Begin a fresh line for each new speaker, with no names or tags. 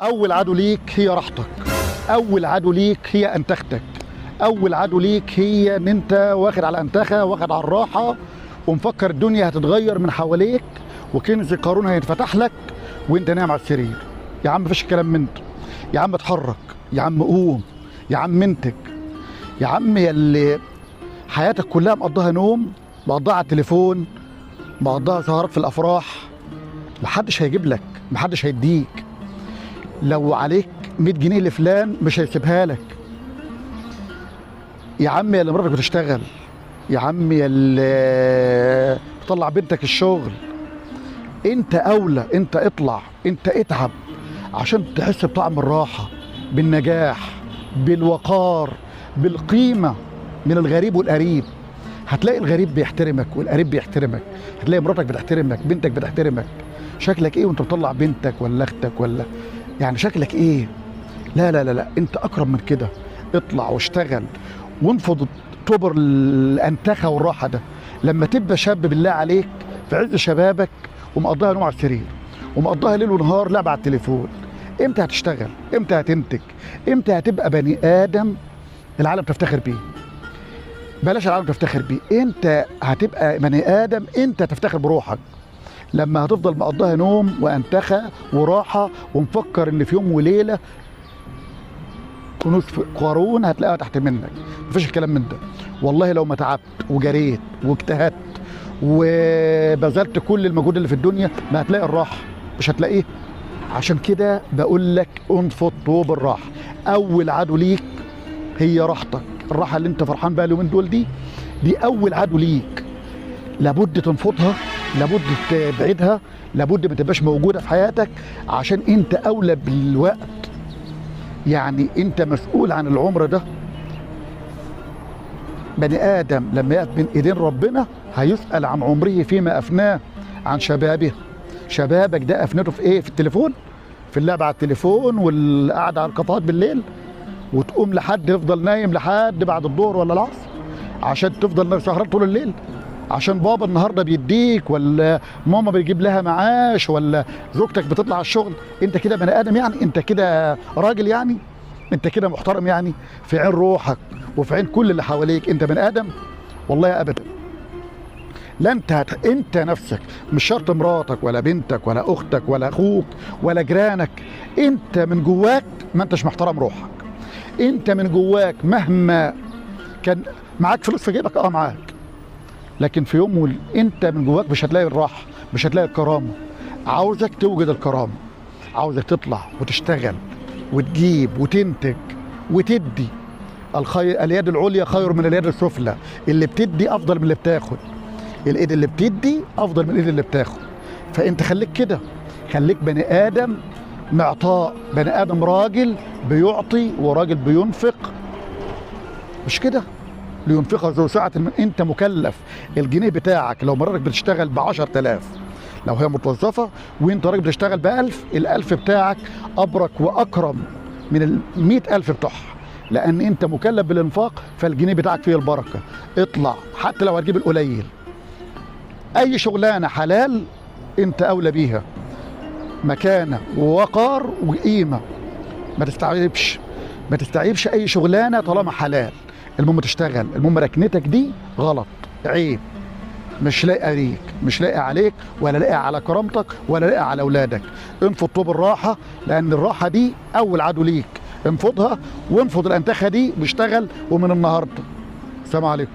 أول عدو ليك هي راحتك، أول عدو ليك هي أنتختك، أول عدو ليك هي إن أنت واخد على أنتخة، واخد على الراحة، ومفكر الدنيا هتتغير من حواليك وكنز قارون هيتفتح لك وأنت نايم على السرير. يا عم مفيش الكلام من ده، يا عم اتحرك، يا عم قوم، يا عم انتج، يا عم يلي حياتك كلها مقضاها نوم، مقضاها على التليفون، مقضاها سهرات في الأفراح. محدش هيجيب لك، محدش هيديك. لو عليك 100 جنيه لفلان مش هيسيبها لك. يا عم يا اللي مراتك بتشتغل، يا عم يا اللي بتطلع بنتك الشغل، انت اولى، انت اطلع، انت اتعب عشان تحس بطعم الراحه، بالنجاح، بالوقار، بالقيمه من الغريب والقريب. هتلاقي الغريب بيحترمك والقريب بيحترمك، هتلاقي مراتك بتحترمك، بنتك بتحترمك. شكلك ايه وانت بتطلع بنتك ولا اختك ولا يعني شكلك ايه؟ لا لا لا لا، انت اقرب من كده. اطلع واشتغل وانفض طبر الانتخه والراحه ده. لما تبقى شاب بالله عليك في عز شبابك ومقضيها نوم على السرير ومقضيها ليل ونهار لعب على التليفون، امتى هتشتغل؟ امتى هتنتج؟ امتى هتبقى بني ادم العالم تفتخر بيه؟ بلاش العالم تفتخر بيه، انت هتبقى بني ادم انت تفتخر بروحك. لما هتفضل مقضيها نوم وانتخه وراحه ومفكر ان في يوم وليله كنوز قارون هتلاقيها تحت منك، مفيش الكلام من ده. والله لو ما تعبت وجريت واجتهدت وبذلت كل المجهود اللي في الدنيا ما هتلاقي الراحه، مش هتلاقيه. عشان كده بقول لك انفض طوب الراحه. اول عدو ليك هي راحتك، الراحه اللي انت فرحان بها اليومين دول دي اول عدو ليك. لابد تنفضها، لابد تبعدها، لابد ما تبقاش موجوده في حياتك، عشان انت اولى بالوقت. يعني انت مسؤول عن العمر ده. بني ادم لما يقف بين ايدين ربنا هيسأل عن عمره فيما افناه، عن شبابه. شبابك ده افنته في ايه؟ في التليفون، في اللعب على التليفون والقعده على الكافيهات بالليل، وتقوم لحد يفضل نايم لحد بعد الظهر ولا العصر عشان تفضل سهران طول الليل، عشان بابا النهارده بيديك ولا ماما بيجيب لها معاش ولا زوجتك بتطلع على الشغل. انت كده بني ادم يعني؟ انت كده راجل يعني؟ انت كده محترم يعني في عين روحك وفي عين كل اللي حواليك؟ انت بني ادم؟ والله ابدا. لا انت نفسك، مش شرط مراتك ولا بنتك ولا اختك ولا اخوك ولا جيرانك. انت من جواك ما انتش محترم روحك. انت من جواك مهما كان معاك فلوس في جيبك، معاك، لكن في يوم انت من جواك مش هتلاقي الراحه، مش هتلاقي الكرامه. عاوزك توجد الكرامه، عاوزك تطلع وتشتغل وتجيب وتنتج وتدي. اليد العليا خير من اليد السفلى. اللي بتدي افضل من اللي بتاخد، الايد اللي بتدي افضل من الايد اللي بتاخد. فانت خليك كده، خليك بني ادم معطاء، بني ادم راجل بيعطي وراجل بينفق. مش كده؟ لينفق ذو سعة من. انت مكلف. الجنيه بتاعك لو مراتك بتشتغل ب10,000، لو هي متوظفه وانت راجل بتشتغل ب1000، ال1000 بتاعك ابرك واكرم من ال100,000 بتوعها، لان انت مكلف بالانفاق، فالجنيه بتاعك فيه البركه. اطلع حتى لو هتجيب القليل، اي شغلانه حلال انت اولى بيها، مكانه ووقار وقيمه. ما تستعيبش اي شغلانه طالما حلال. المهم تشتغل، المهم ركنتك دي غلط، عيب، مش لاقي عليك، مش لاقي عليك ولا لاقي على كرامتك ولا لاقي على اولادك. انفض طوب الراحه، لان الراحه دي اول عدو ليك. انفضها وانفض الانتخه دي، واشتغل ومن النهارده. السلام عليكم.